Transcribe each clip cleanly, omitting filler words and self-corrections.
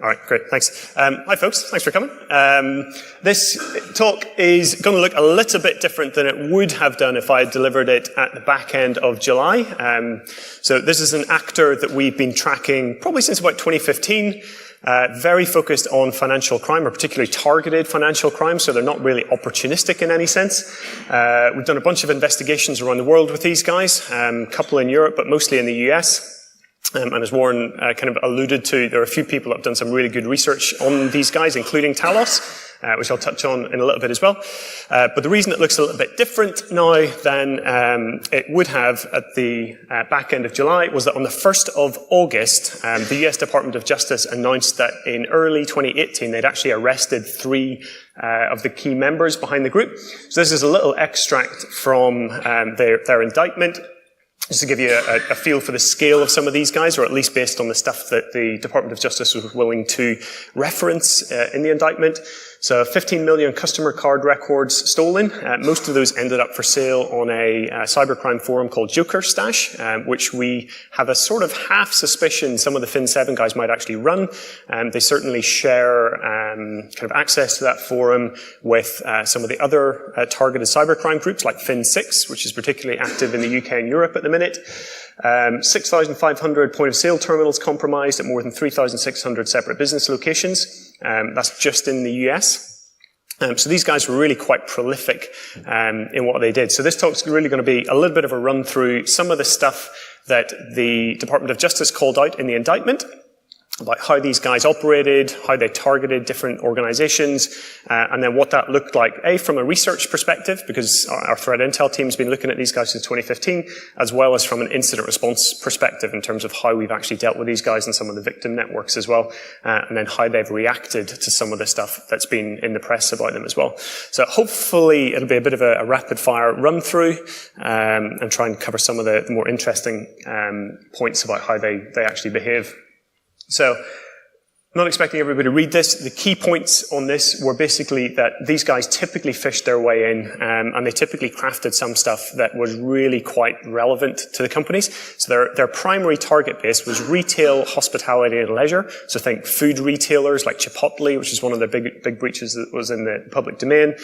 All right, great, thanks. Hi folks, thanks for coming. This talk is going to look a little bit different than it would have done if I had delivered it at the back end of July. So this is an actor that we've been tracking probably since about 2015. Very focused on financial crime, or particularly targeted financial crime, so they're not really opportunistic in any sense. We've done a bunch of investigations around the world with these guys, a couple in Europe, but mostly in the US. And as Warren kind of alluded to, there are a few people that have done some really good research on these guys, including Talos, which I'll touch on in a little bit as well. But the reason it looks a little bit different now than it would have at the back end of July was that on the 1st of August, the US Department of Justice announced that in early 2018, they'd actually arrested 3 of the key members behind the group. So this is a little extract from their indictment, just to give you a feel for the scale of some of these guys, or at least based on the stuff that the Department of Justice was willing to reference in the indictment. So 15 million customer card records stolen. Most of those ended up for sale on a cybercrime forum called Joker Stash, which we have a sort of half suspicion some of the Fin7 guys might actually run. They certainly share kind of access to that forum with some of the other targeted cybercrime groups like Fin6, which is particularly active in the UK and Europe at the minute. 6,500 point-of-sale terminals compromised at more than 3,600 separate business locations. That's just in the US. So these guys were really quite prolific in what they did. So this talk's really going to be a little bit of a run through some of the stuff that the Department of Justice called out in the indictment, about how these guys operated, how they targeted different organizations, and then what that looked like, from a research perspective, because our threat intel team's been looking at these guys since 2015, as well as from an incident response perspective in terms of how we've actually dealt with these guys and some of the victim networks as well, and then how they've reacted to some of the stuff that's been in the press about them as well. So hopefully it'll be a bit of a rapid-fire run-through, and try and cover some of the more interesting points about how they actually behave. So, not expecting everybody to read this. The key points on this were basically that these guys typically fished their way in, and they typically crafted some stuff that was really quite relevant to the companies. So their primary target base was retail, hospitality, and leisure. So think food retailers like Chipotle, which is one of the big breaches that was in the public domain,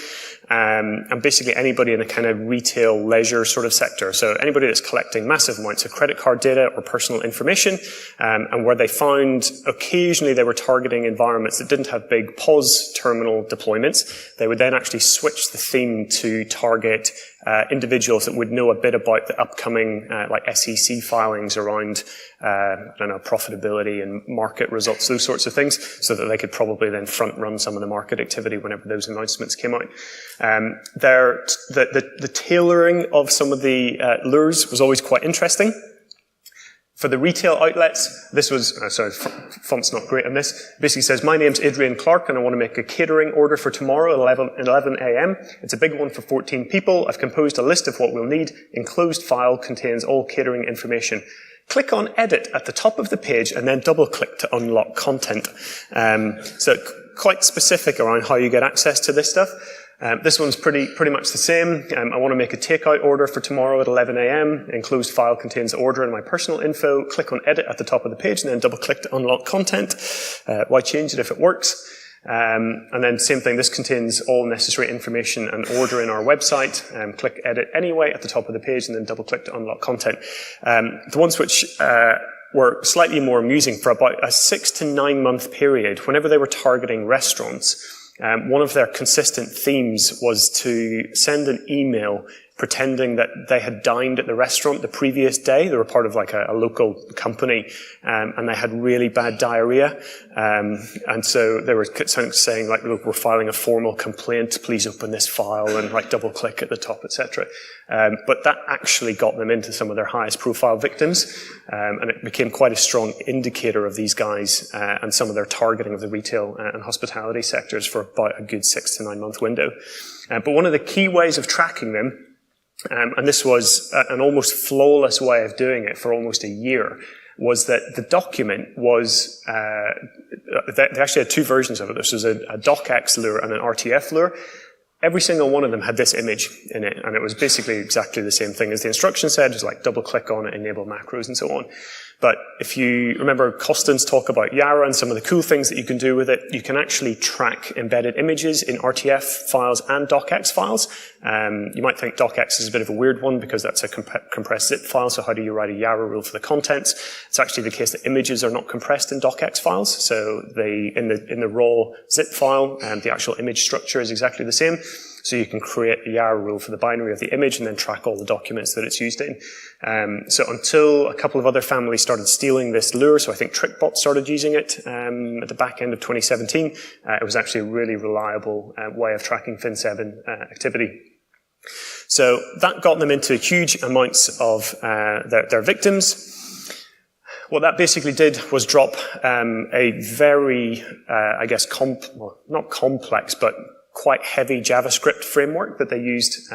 and basically anybody in a kind of retail leisure sort of sector. So anybody that's collecting massive amounts of credit card data or personal information, and where they found occasionally they were targeting environments that didn't have big POS terminal deployments. They would then actually switch the theme to target individuals that would know a bit about the upcoming like SEC filings around profitability and market results, those sorts of things, so that they could probably then front run some of the market activity whenever those announcements came out. The tailoring of some of the lures was always quite interesting. For the retail outlets, this was, font's not great on this, basically says, my name's Adrian Clark and I want to make a catering order for tomorrow at 11 a.m. It's a big one for 14 people. I've composed a list of what we'll need. Enclosed file contains all catering information. Click on edit at the top of the page and then double click to unlock content. So quite specific around how you get access to this stuff. This one's pretty much the same. I want to make a takeout order for tomorrow at 11 a.m. Enclosed file contains the order and my personal info. Click on edit at the top of the page and then double click to unlock content. Why change it if it works? And then same thing, this contains all necessary information and order in our website. Click edit anyway at the top of the page and then double click to unlock content. The ones which were slightly more amusing, for about a 6 to 9 month period, whenever they were targeting restaurants, one of their consistent themes was to send an email pretending that they had dined at the restaurant the previous day. They were part of like a local company, and they had really bad diarrhea. And so they were saying like, look, we're filing a formal complaint. Please open this file and like double click at the top, etc. But that actually got them into some of their highest profile victims. And it became quite a strong indicator of these guys, and some of their targeting of the retail and hospitality sectors for about a good 6 to 9 month window. But one of the key ways of tracking them, and this was an almost flawless way of doing it for almost a year, was that the document was, they actually had 2 versions of it. This was a docx lure and an RTF lure. Every single one of them had this image in it, and it was basically exactly the same thing as the instruction said. It was like double click on it, enable macros and so on. But if you remember Costin's talk about Yara and some of the cool things that you can do with it, you can actually track embedded images in RTF files and docx files. You might think docx is a bit of a weird one because that's a compressed zip file, so how do you write a Yara rule for the contents? It's actually the case that images are not compressed in docx files, so in the raw zip file, the actual image structure is exactly the same. So you can create a Yara rule for the binary of the image and then track all the documents that it's used in. So until a couple of other families started stealing this lure, so I think TrickBot started using it at the back end of 2017, it was actually a really reliable way of tracking Fin7 activity. So that got them into huge amounts of their victims. What that basically did was drop a very, I guess, well, not complex, but quite heavy JavaScript framework that they used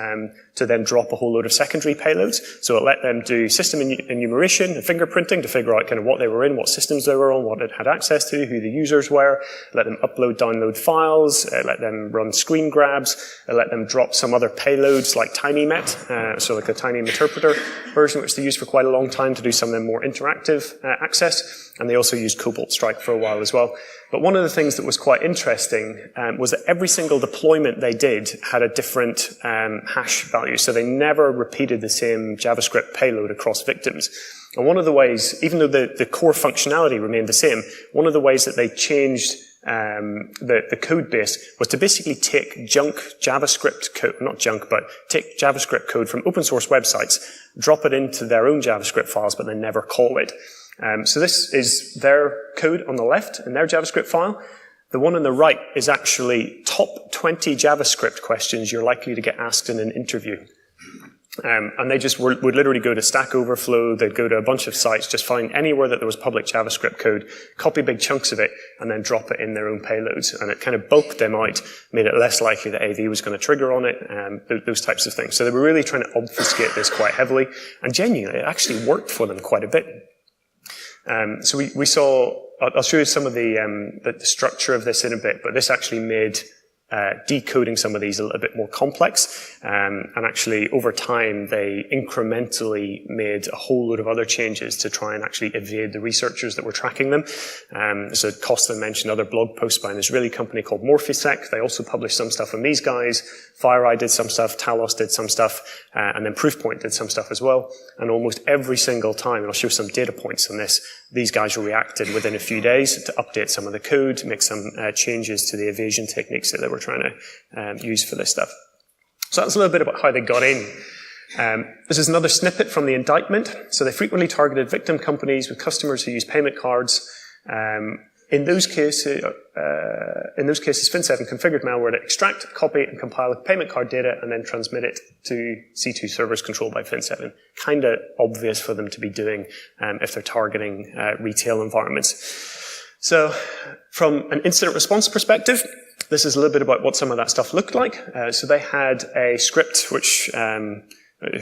to then drop a whole load of secondary payloads. So it let them do system enumeration and fingerprinting to figure out kind of what they were in, what systems they were on, what it had access to, who the users were. It let them upload, download files. It let them run screen grabs. It let them drop some other payloads like TinyMet, so like the Tiny Interpreter version, which they used for quite a long time to do some of the more interactive access. And they also used Cobalt Strike for a while as well. But one of the things that was quite interesting was that every single deployment they did had a different hash value. So they never repeated the same JavaScript payload across victims. And one of the ways, even though the core functionality remained the same, one of the ways that they changed the code base was to basically take junk JavaScript code, not junk, but take JavaScript code from open source websites, drop it into their own JavaScript files, but then never call it. So this is their code on the left in their JavaScript file. The one on the right is actually top 20 JavaScript questions you're likely to get asked in an interview. And they just would literally go to Stack Overflow, they'd go to a bunch of sites, just find anywhere that there was public JavaScript code, copy big chunks of it, and then drop it in their own payloads. And it kind of bulked them out, made it less likely that AV was going to trigger on it, those types of things. So they were really trying to obfuscate this quite heavily. And genuinely, it actually worked for them quite a bit. So we saw, I'll show you some of the structure of this in a bit, but this actually made decoding some of these a little bit more complex. And actually, over time, they incrementally made a whole load of other changes to try and actually evade the researchers that were tracking them. So Costin mentioned other blog posts by an Israeli company called Morphisec. They also published some stuff from these guys. FireEye did some stuff, Talos did some stuff, and then Proofpoint did some stuff as well. And almost every single time, and I'll show some data points on this, these guys reacted within a few days to update some of the code, make some changes to the evasion techniques that they were trying to use for this stuff. So that's a little bit about how they got in. This is another snippet from the indictment. So they frequently targeted victim companies with customers who use payment cards. In those cases, Fin7 configured malware to extract, copy, and compile payment card data and then transmit it to C2 servers controlled by Fin7. Kind of obvious for them to be doing if they're targeting retail environments. So from an incident response perspective, this is a little bit about what some of that stuff looked like. So they had a script which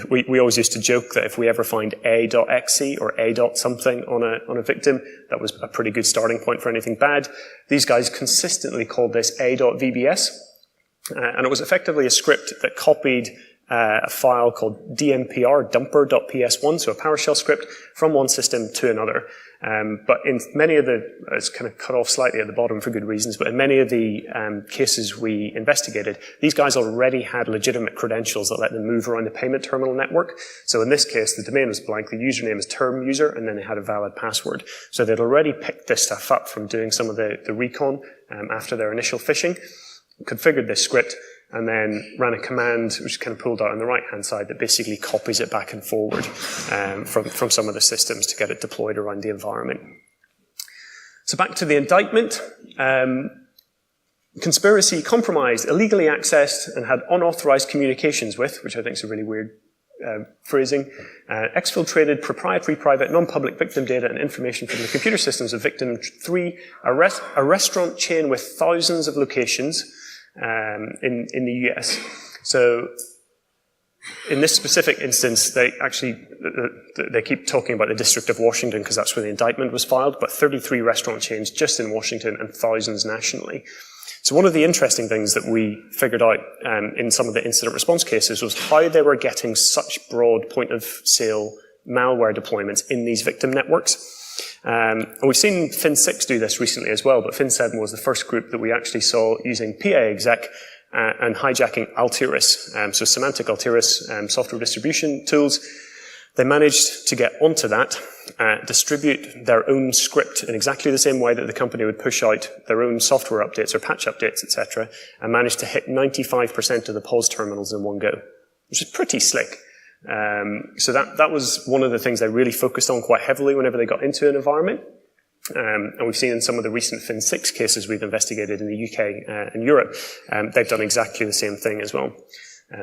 we always used to joke that if we ever find a.exe or a.something on a victim, that was a pretty good starting point for anything bad. These guys consistently called this a.vbs, and it was effectively a script that copied a file called dmpr, dumper.ps1, so a PowerShell script from one system to another. But in many of it's kind of cut off slightly at the bottom for good reasons, but in many of the cases we investigated, these guys already had legitimate credentials that let them move around the payment terminal network. So in this case, the domain was blank, the username is term user, and then they had a valid password. So they'd already picked this stuff up from doing some of the recon after their initial phishing, configured this script, and then ran a command, which is kind of pulled out on the right-hand side, that basically copies it back and forward from some of the systems to get it deployed around the environment. So back to the indictment. Conspiracy, compromised, illegally accessed, and had unauthorized communications with, which I think is a really weird phrasing, exfiltrated proprietary, private, non-public victim data and information from the computer systems of victim 3, a restaurant chain with thousands of locations, in the US. So in this specific instance, they keep talking about the District of Washington because that's where the indictment was filed, but 33 restaurant chains just in Washington and thousands nationally. So one of the interesting things that we figured out in some of the incident response cases was how they were getting such broad point of sale malware deployments in these victim networks. And we've seen Fin6 do this recently as well, but Fin7 was the first group that we actually saw using PA-exec and hijacking Altiris, so semantic Altiris software distribution tools. They managed to get onto that, distribute their own script in exactly the same way that the company would push out their own software updates or patch updates, etc., and managed to hit 95% of the POS terminals in one go, which is pretty slick. So that was one of the things they really focused on quite heavily whenever they got into an environment. And we've seen in some of the recent Fin6 cases we've investigated in the UK and Europe, they've done exactly the same thing as well.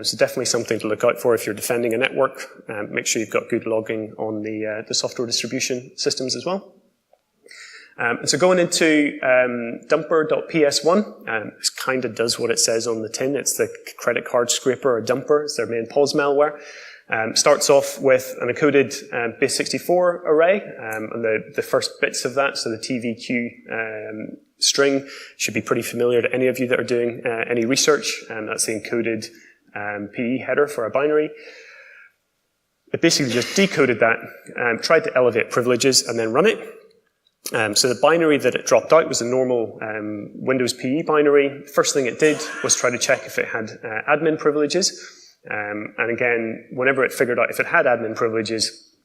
So definitely something to look out for if you're defending a network. Make sure you've got good logging on the software distribution systems as well. And so going into dumper.ps1, this kind of does what it says on the tin. It's the credit card scraper or dumper. It's their main POS malware. Starts off with an encoded base64 array, and the first bits of that, so the TVQ string, should be pretty familiar to any of you that are doing any research, and that's the encoded PE header for a binary. It basically just decoded that, tried to elevate privileges, and then run it. So the binary that it dropped out was a normal Windows PE binary. First thing it did was try to check if it had admin privileges. And again, whenever it figured out if it had admin privileges,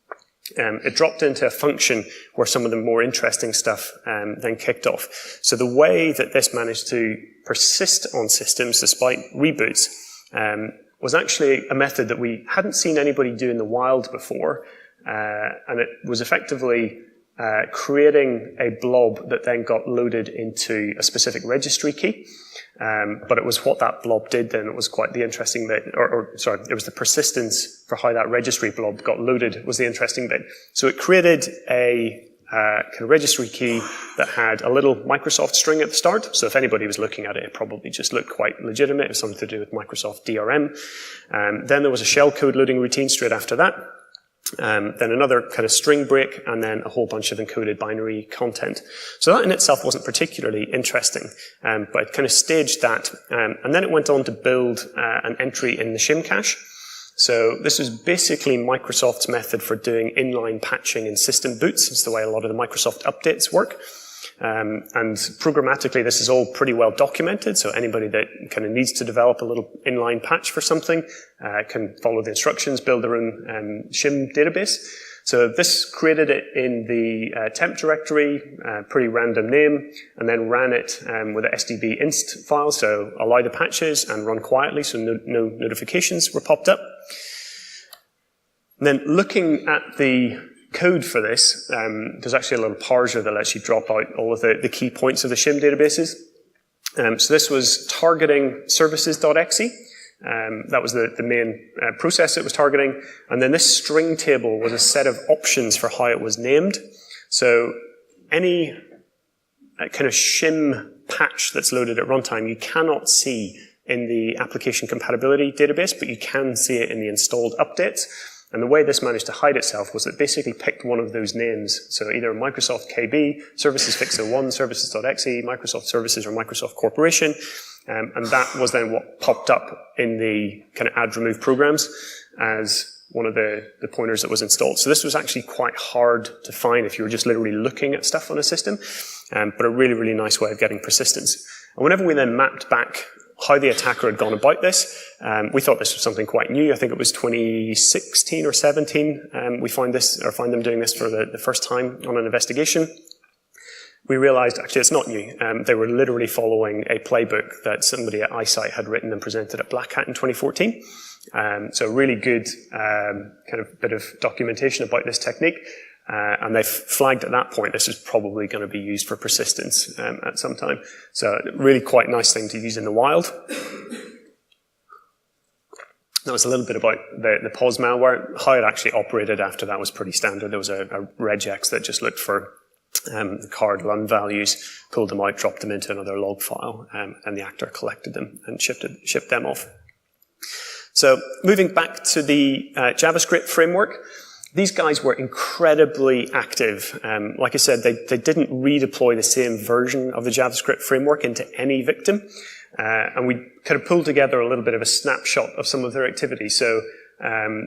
it dropped into a function where some of the more interesting stuff then kicked off. So the way that this managed to persist on systems despite reboots was actually a method that we hadn't seen anybody do in the wild before, and it was effectively creating a blob that then got loaded into a specific registry key. But it was what that blob did then, it was quite the interesting bit, it was the persistence for how that registry blob got loaded was the interesting bit. So it created a kind of registry key that had a little Microsoft string at the start. So if anybody was looking at it, it probably just looked quite legitimate. It was something to do with Microsoft DRM. Then there was a shellcode loading routine straight after that. Then another kind of string break, and then a whole bunch of encoded binary content. So that in itself wasn't particularly interesting, but it kind of staged that, and then it went on to build an entry in the shim cache. So this is basically Microsoft's method for doing inline patching in system boots. It's the way a lot of the Microsoft updates work. And programmatically, this is all pretty well documented, so anybody that kind of needs to develop a little inline patch for something can follow the instructions, build their own shim database. So this created it in the temp directory, pretty random name, and then ran it with a SDB inst file, so allow the patches and run quietly, so no notifications were popped up. And then looking at the code for this, there's actually a little parser that lets you drop out all of the key points of the shim databases. So this was targeting services.exe. That was the main process it was targeting. And then this string table was a set of options for how it was named. So any kind of shim patch that's loaded at runtime, you cannot see in the application compatibility database, but you can see it in the installed updates. And the way this managed to hide itself was it basically picked one of those names. So either Microsoft KB, Services Fix01, Services.exe, Microsoft Services, or Microsoft Corporation. And that was then what popped up in the kind of add remove programs as one of the pointers that was installed. So this was actually quite hard to find if you were just literally looking at stuff on a system, but a really, really nice way of getting persistence. And whenever we then mapped back how the attacker had gone about this, we thought this was something quite new. I think it was 2016 or 17 we find them doing this for the first time on an investigation. We realized actually it's not new. They were literally following a playbook that somebody at iSight had written and presented at Black Hat in 2014. So really good kind of bit of documentation about this technique. And they flagged at that point this is probably going to be used for persistence at some time. So really quite nice thing to use in the wild. That was a little bit about the POS malware. How it actually operated after that was pretty standard. There was a regex that just looked for the card LUN values, pulled them out, dropped them into another log file, and the actor collected them and shipped them off. So moving back to the JavaScript framework, these guys were incredibly active. Like I said, they didn't redeploy the same version of the JavaScript framework into any victim. And we kind of pulled together a little bit of a snapshot of some of their activity. So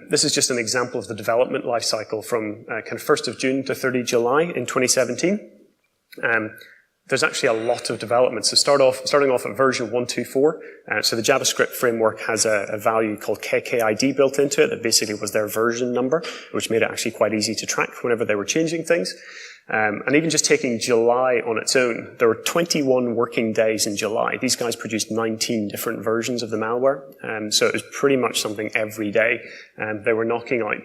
This is just an example of the development life cycle from kind of 1st of June to 30 July in 2017. There's actually a lot of development. So starting off at version 1.2.4, so the JavaScript framework has a value called KKID built into it that basically was their version number, which made it actually quite easy to track whenever they were changing things. And even just taking July on its own, there were 21 working days in July. These guys produced 19 different versions of the malware. So it was pretty much something every day they were knocking out.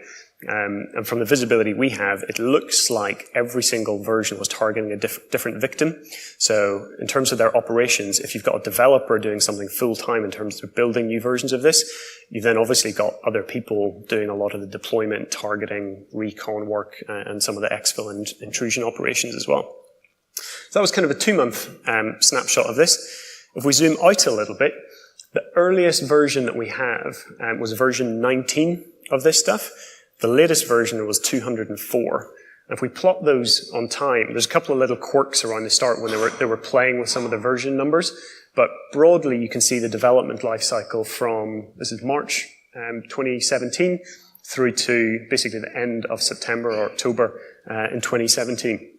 And from the visibility we have, it looks like every single version was targeting a different victim. So in terms of their operations, if you've got a developer doing something full-time in terms of building new versions of this, you've then obviously got other people doing a lot of the deployment, targeting, recon work, and some of the exfil and intrusion operations as well. So that was kind of a 2-month snapshot of this. If we zoom out a little bit, the earliest version that we have was version 19 of this stuff. The latest version was 204. And if we plot those on time, there's a couple of little quirks around the start when they were playing with some of the version numbers. But broadly, you can see the development life cycle from, this is March 2017, through to basically the end of September or October in 2017.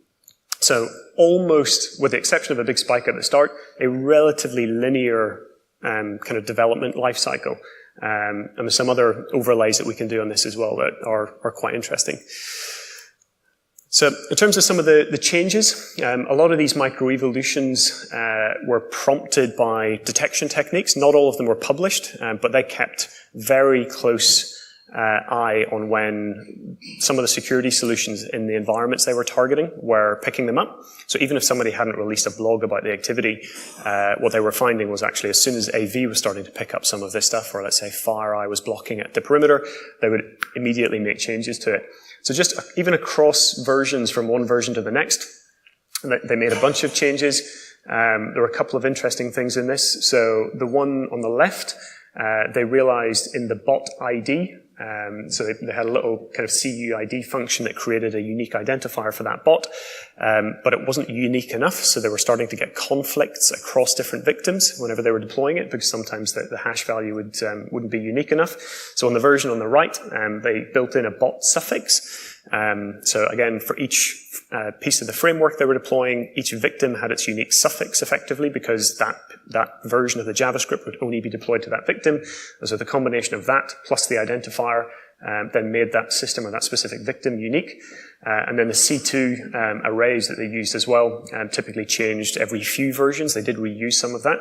So almost, with the exception of a big spike at the start, a relatively linear kind of development life cycle. And there's some other overlays that we can do on this as well that are quite interesting. So in terms of some of the changes, a lot of these microevolutions were prompted by detection techniques. Not all of them were published, but they kept very close eye on when some of the security solutions in the environments they were targeting were picking them up. So even if somebody hadn't released a blog about the activity, what they were finding was actually as soon as AV was starting to pick up some of this stuff, or let's say FireEye was blocking at the perimeter, they would immediately make changes to it. So just even across versions from one version to the next, they made a bunch of changes. There were a couple of interesting things in this. So the one on the left, they realized in the bot ID, so they had a little kind of CUID function that created a unique identifier for that bot, but it wasn't unique enough, so they were starting to get conflicts across different victims whenever they were deploying it, because sometimes the hash value wouldn't be unique enough. So on the version on the right, they built in a bot suffix. So again, for each piece of the framework they were deploying, each victim had its unique suffix effectively, because that version of the JavaScript would only be deployed to that victim. And so the combination of that plus the identifier then made that system or that specific victim unique. And then the C2 arrays that they used as well typically changed every few versions. They did reuse some of that.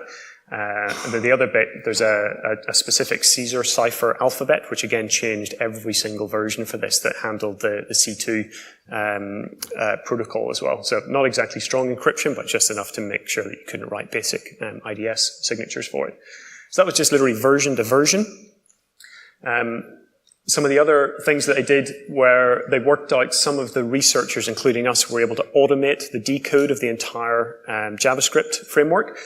And then the other bit, there's a specific Caesar cipher alphabet, which again changed every single version for this that handled the C2 protocol as well. So not exactly strong encryption, but just enough to make sure that you couldn't write basic IDS signatures for it. So that was just literally version to version. Some of the other things that they did were they worked out, some of the researchers, including us, were able to automate the decode of the entire JavaScript framework.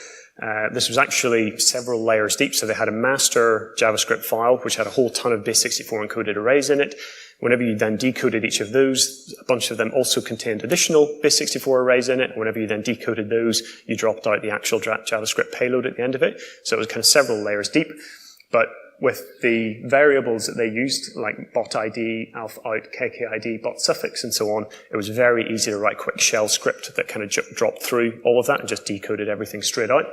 This was actually several layers deep, so they had a master JavaScript file which had a whole ton of base64 encoded arrays in it. Whenever you then decoded each of those, a bunch of them also contained additional base64 arrays in it. Whenever you then decoded those, you dropped out the actual JavaScript payload at the end of it. So it was kind of several layers deep. But with the variables that they used, like bot ID, alpha out, KKID, bot suffix, and so on, it was very easy to write quick shell script that kind of dropped through all of that and just decoded everything straight out.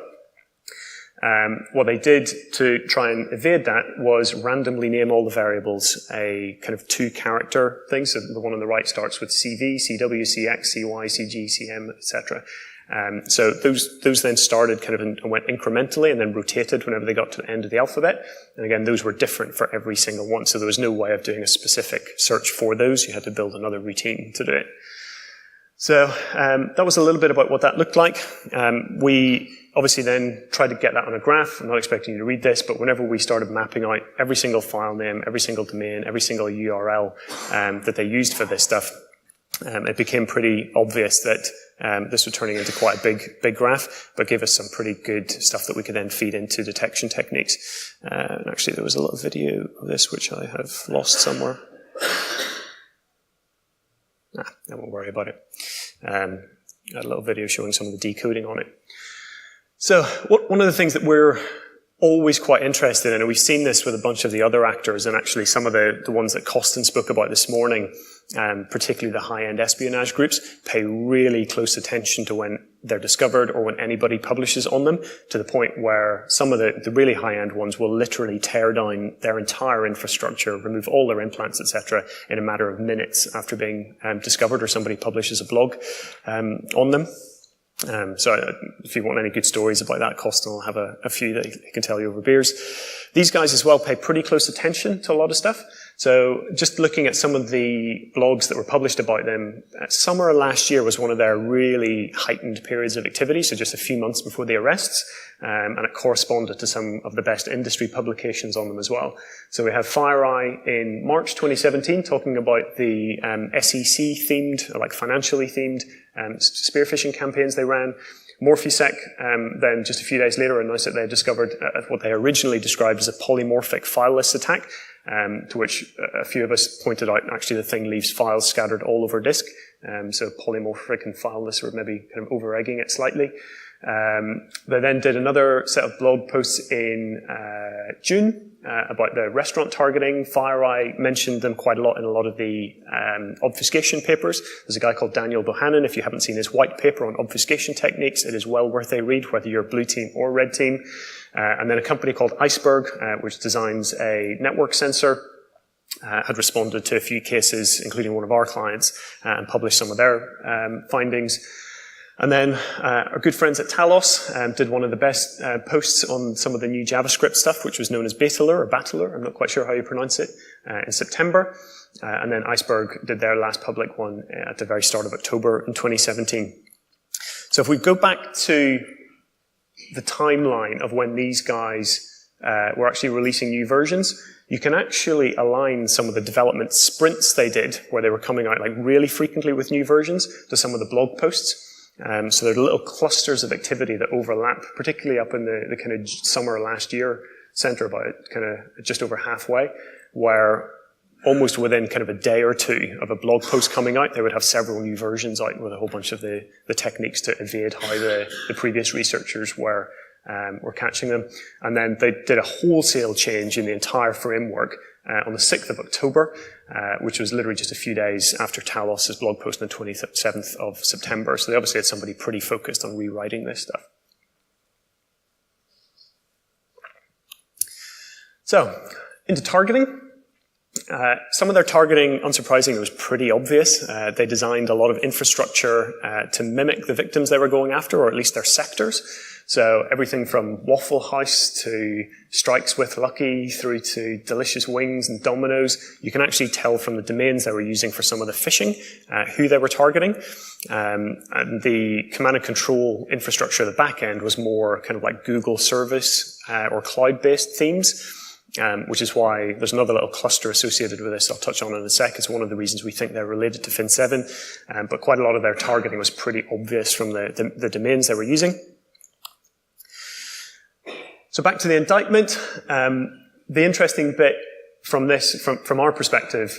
What they did to try and evade that was randomly name all the variables a kind of 2-character thing. So the one on the right starts with CV, CW, CX, CY, CG, CM, etc. So those then started kind of and went incrementally and then rotated whenever they got to the end of the alphabet. And again, those were different for every single one. So there was no way of doing a specific search for those. You had to build another routine to do it. So that was a little bit about what that looked like. We obviously then tried to get that on a graph. I'm not expecting you to read this, but whenever we started mapping out every single file name, every single domain, every single URL that they used for this stuff, it became pretty obvious that this was turning into quite a big graph, but gave us some pretty good stuff that we could then feed into detection techniques. And actually, there was a little video of this which I have lost somewhere. I won't worry about it. I had a little video showing some of the decoding on it. So one of the things that we're always quite interested in it. We've seen this with a bunch of the other actors, and actually some of the ones that Costin spoke about this morning, particularly the high-end espionage groups, pay really close attention to when they're discovered or when anybody publishes on them, to the point where some of the really high-end ones will literally tear down their entire infrastructure, remove all their implants, etc., in a matter of minutes after being discovered, or somebody publishes a blog on them. So if you want any good stories about that, Costin will have a few that he can tell you over beers. These guys as well pay pretty close attention to a lot of stuff. So just looking at some of the blogs that were published about them, summer of last year was one of their really heightened periods of activity, so just a few months before the arrests, and it corresponded to some of the best industry publications on them as well. So we have FireEye in March 2017 talking about the SEC-themed, or like financially themed, spear phishing campaigns they ran. Morphysec then just a few days later announced that they had discovered what they originally described as a polymorphic fileless attack, to which a few of us pointed out actually the thing leaves files scattered all over disk. So polymorphic and fileless were maybe kind of over-egging it slightly. They then did another set of blog posts in June about the restaurant targeting. FireEye mentioned them quite a lot in a lot of the obfuscation papers. There's a guy called Daniel Bohannon. If you haven't seen his white paper on obfuscation techniques, it is well worth a read, whether you're blue team or red team. And then a company called Iceberg, which designs a network sensor, had responded to a few cases, including one of our clients, and published some of their findings. And then our good friends at Talos did one of the best posts on some of the new JavaScript stuff, which was known as Bataler or Battler, I'm not quite sure how you pronounce it, in September. And then Iceberg did their last public one at the very start of October in 2017. So if we go back to the timeline of when these guys were actually releasing new versions, you can actually align some of the development sprints they did, where they were coming out like really frequently with new versions, to some of the blog posts. So there are little clusters of activity that overlap, particularly up in the kind of summer last year center, about kind of just over halfway, where almost within kind of a day or two of a blog post coming out, they would have several new versions out with a whole bunch of the techniques to evade how the previous researchers were catching them. And then they did a wholesale change in the entire framework on the 6th of October, which was literally just a few days after Talos' blog post on the 27th of September. So they obviously had somebody pretty focused on rewriting this stuff. So, into targeting. Some of their targeting, unsurprisingly, was pretty obvious. They designed a lot of infrastructure to mimic the victims they were going after, or at least their sectors. So everything from Waffle House to Strikes with Lucky through to Delicious Wings and Domino's, you can actually tell from the domains they were using for some of the phishing who they were targeting. And the command and control infrastructure at the back end was more kind of like Google service or cloud-based themes. Which is why there's another little cluster associated with this I'll touch on in a sec. It's one of the reasons we think they're related to Fin7, but quite a lot of their targeting was pretty obvious from the domains they were using. So back to the indictment. The interesting bit from this, from our perspective,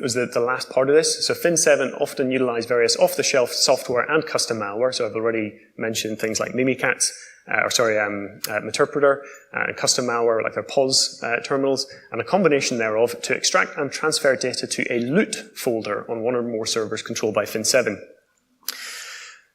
was the last part of this. So Fin7 often utilize various off-the-shelf software and custom malware. So I've already mentioned things like Mimikatz, Meterpreter, and custom malware like their POS terminals, and a combination thereof to extract and transfer data to a loot folder on one or more servers controlled by Fin7.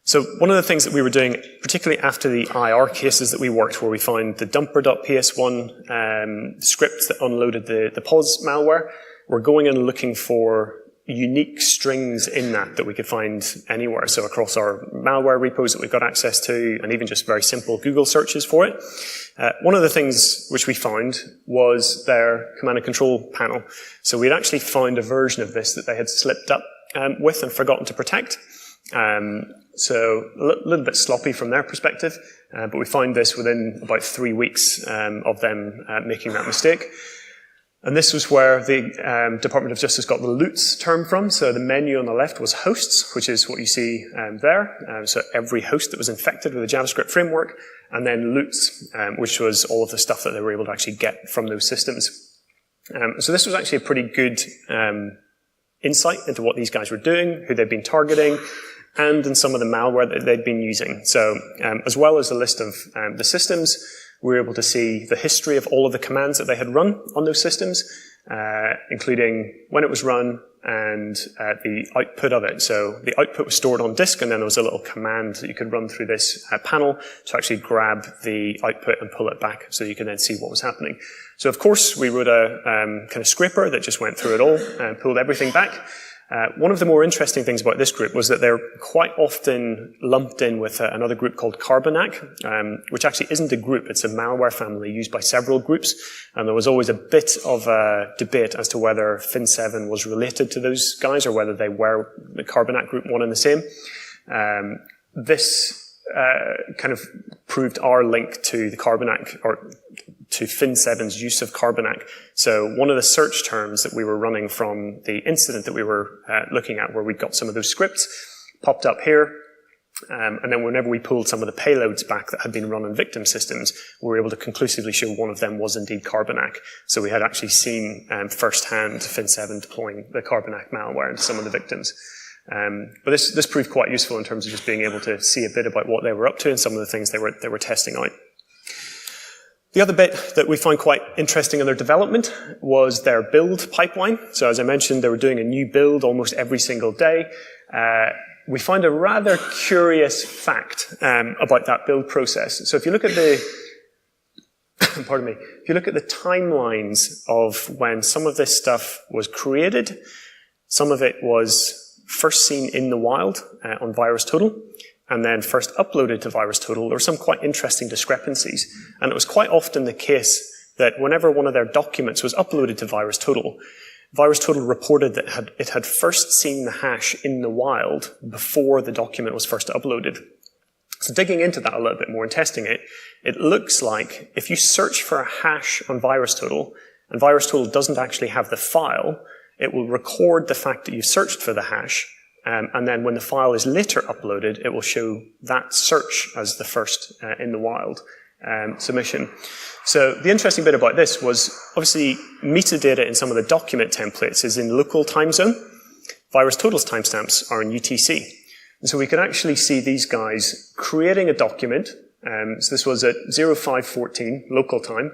So one of the things that we were doing, particularly after the IR cases that we worked, where we found the dumper.ps1 scripts that unloaded the POS malware, we're going in and looking for unique strings in that we could find anywhere. So across our malware repos that we've got access to, and even just very simple Google searches for it. One of the things which we found was their command and control panel. So we'd actually found a version of this that they had slipped up with and forgotten to protect. So a little bit sloppy from their perspective, but we found this within about 3 weeks of them making that mistake. And this was where the Department of Justice got the loots term from. So the menu on the left was hosts, which is what you see there. So every host that was infected with the JavaScript framework, and then loots, which was all of the stuff that they were able to actually get from those systems. So this was actually a pretty good insight into what these guys were doing, who they'd been targeting, and in some of the malware that they'd been using. So as well as a list of the systems, we were able to see the history of all of the commands that they had run on those systems, including when it was run and the output of it. So the output was stored on disk, and then there was a little command that you could run through this panel to actually grab the output and pull it back so you could then see what was happening. So of course, we wrote a kind of scraper that just went through it all and pulled everything back. One of the more interesting things about this group was that they're quite often lumped in with another group called Carbonac, which actually isn't a group, it's a malware family used by several groups, and there was always a bit of a debate as to whether Fin7 was related to those guys or whether they were the Carbonac group one and the same. This kind of proved our link to the Carbonac, or to Fin7's use of Carbonac. So one of the search terms that we were running from the incident that we were looking at, where we got some of those scripts, popped up here. And then whenever we pulled some of the payloads back that had been run on victim systems, we were able to conclusively show one of them was indeed Carbonac. So we had actually seen firsthand Fin7 deploying the Carbonac malware into some of the victims. But this proved quite useful in terms of just being able to see a bit about what they were up to and some of the things they were testing out. The other bit that we found quite interesting in their development was their build pipeline. So as I mentioned, they were doing a new build almost every single day. We find a rather curious fact about that build process. So if you look at the pardon me, if you look at the timelines of when some of this stuff was created, some of it was first seen in the wild on VirusTotal, and then first uploaded to VirusTotal, there were some quite interesting discrepancies. And it was quite often the case that whenever one of their documents was uploaded to VirusTotal, VirusTotal reported that it had first seen the hash in the wild before the document was first uploaded. So digging into that a little bit more and testing it, it looks like if you search for a hash on VirusTotal, and VirusTotal doesn't actually have the file, it will record the fact that you searched for the hash, and then when the file is later uploaded, it will show that search as the first in the wild submission. So the interesting bit about this was, obviously, metadata in some of the document templates is in local time zone. VirusTotal's timestamps are in UTC. And so we could actually see these guys creating a document. So this was at 0514 local time.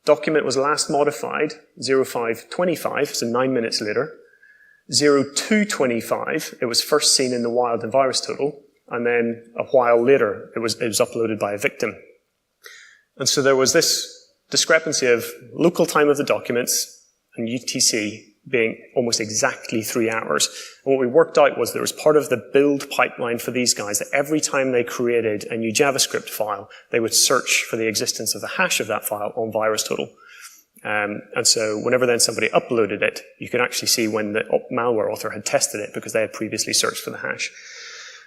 Document was last modified 0525, so 9 minutes later. 0225, it was first seen in the wild in VirusTotal, and then a while later, it was uploaded by a victim. And so there was this discrepancy of local time of the documents and UTC being almost exactly 3 hours. And what we worked out was there was part of the build pipeline for these guys that every time they created a new JavaScript file, they would search for the existence of the hash of that file on VirusTotal. And so whenever then somebody uploaded it, you could actually see when the malware author had tested it because they had previously searched for the hash.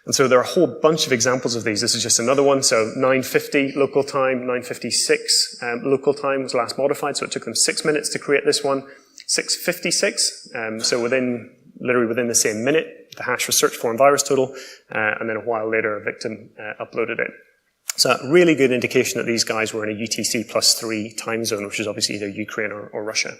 And so there are a whole bunch of examples of these. This is just another one. So 950 local time, 956 local time was last modified, so it took them 6 minutes to create this one. 656, so literally within the same minute, the hash was searched for in VirusTotal, and then a while later, a victim uploaded it. So a really good indication that these guys were in a UTC +3 time zone, which is obviously either Ukraine or Russia.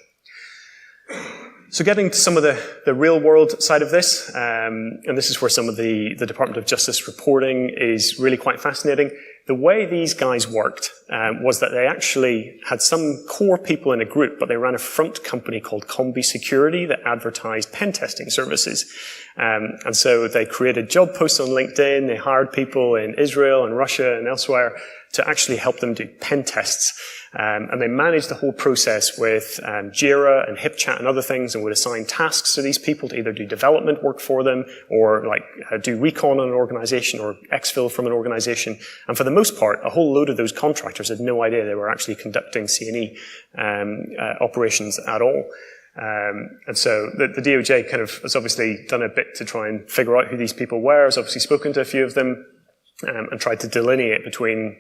So getting to some of the real world side of this, and this is where some of the Department of Justice reporting is really quite fascinating. The way these guys worked was that they actually had some core people in a group, but they ran a front company called Combi Security that advertised pen testing services. And so they created job posts on LinkedIn, they hired people in Israel and Russia and elsewhere to actually help them do pen tests. And they managed the whole process with Jira and HipChat and other things, and would assign tasks to these people to either do development work for them or do recon on an organization or exfil from an organization. And for the most part, a whole load of those contractors had no idea they were actually conducting C&E operations at all. And so the DOJ kind of has obviously done a bit to try and figure out who these people were, has obviously spoken to a few of them, and tried to delineate between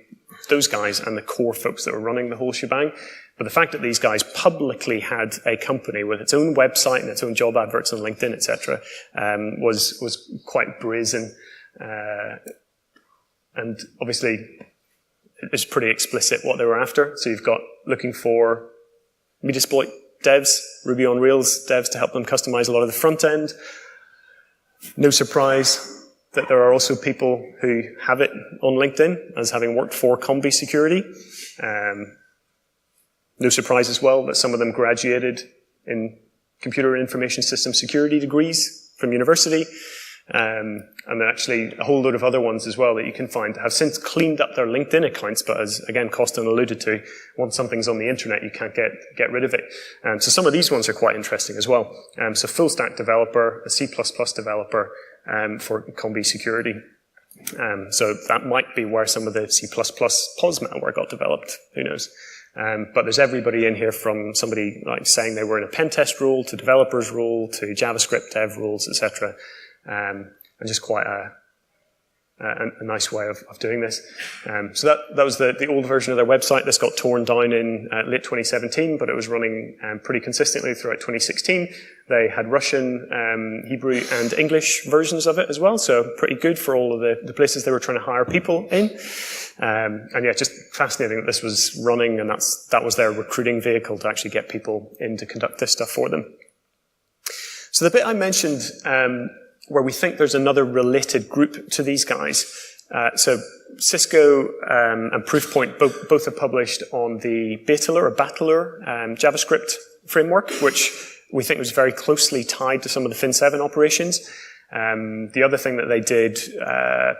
those guys and the core folks that were running the whole shebang. But the fact that these guys publicly had a company with its own website and its own job adverts on LinkedIn, etc., was quite brazen. And obviously, it's pretty explicit what they were after. So you've got looking for Metasploit devs, Ruby on Rails devs to help them customize a lot of the front end. No surprise, that there are also people who have it on LinkedIn as having worked for Combi Security. No surprise as well that some of them graduated in computer and information system security degrees from university. And then actually a whole load of other ones as well that you can find have since cleaned up their LinkedIn accounts, but as, again, Costin alluded to, once something's on the internet, you can't get rid of it. So some of these ones are quite interesting as well. So full stack developer, a C++ developer for Combi Security. So that might be where some of the C++ POS malware got developed. Who knows? But there's everybody in here from somebody like saying they were in a pen test role to developers role to JavaScript dev roles, etc. And just quite a nice way of doing this. So that was the old version of their website. This got torn down in late 2017, but it was running pretty consistently throughout 2016. They had Russian, Hebrew, and English versions of it as well, so pretty good for all of the places they were trying to hire people in. And yeah, just fascinating that this was running, and that was their recruiting vehicle to actually get people in to conduct this stuff for them. So the bit I mentioned, where we think there's another related group to these guys. So Cisco and Proofpoint both have published on the Battler JavaScript framework, which we think was very closely tied to some of the Fin7 operations. The other thing that they did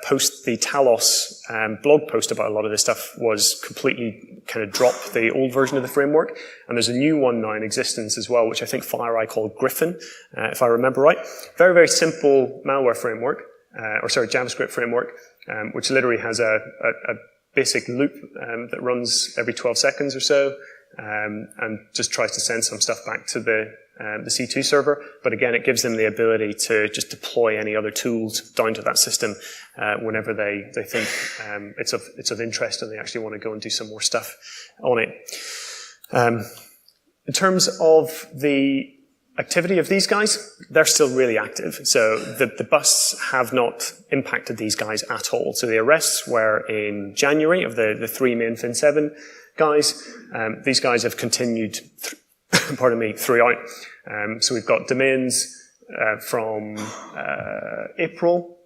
post the Talos blog post about a lot of this stuff was completely kind of drop the old version of the framework. And there's a new one now in existence as well, which I think FireEye called Griffin, if I remember right. Very, very simple malware framework, JavaScript framework, which literally has a basic loop that runs every 12 seconds or so, and just tries to send some stuff back to the C2 server. But again, it gives them the ability to just deploy any other tools down to that system whenever they think it's of interest and they actually want to go and do some more stuff on it. In terms of the activity of these guys, they're still really active. So the busts have not impacted these guys at all. So the arrests were in January of the three main Fin7 guys. These guys have continued throughout. So we've got domains from April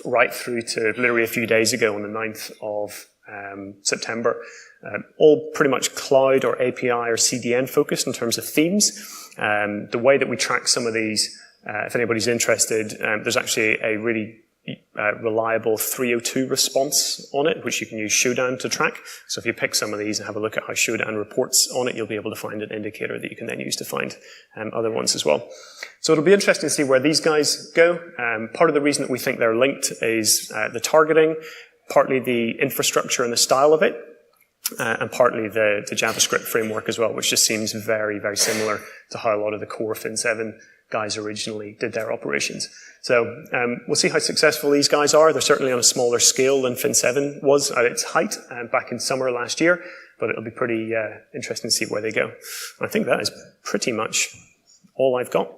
right through to literally a few days ago on the 9th of September. All pretty much cloud or API or CDN focused in terms of themes. The way that we track some of these, if anybody's interested, there's actually a really reliable 302 response on it, which you can use Shodan to track. So if you pick some of these and have a look at how Shodan reports on it, you'll be able to find an indicator that you can then use to find other ones as well. So it'll be interesting to see where these guys go. Part of the reason that we think they're linked is the targeting, partly the infrastructure and the style of it, and partly the JavaScript framework as well, which just seems very, very similar to how a lot of the core Fin7 guys originally did their operations. So we'll see how successful these guys are. They're certainly on a smaller scale than Fin7 was at its height back in summer last year, but it'll be pretty interesting to see where they go. I think that is pretty much all I've got.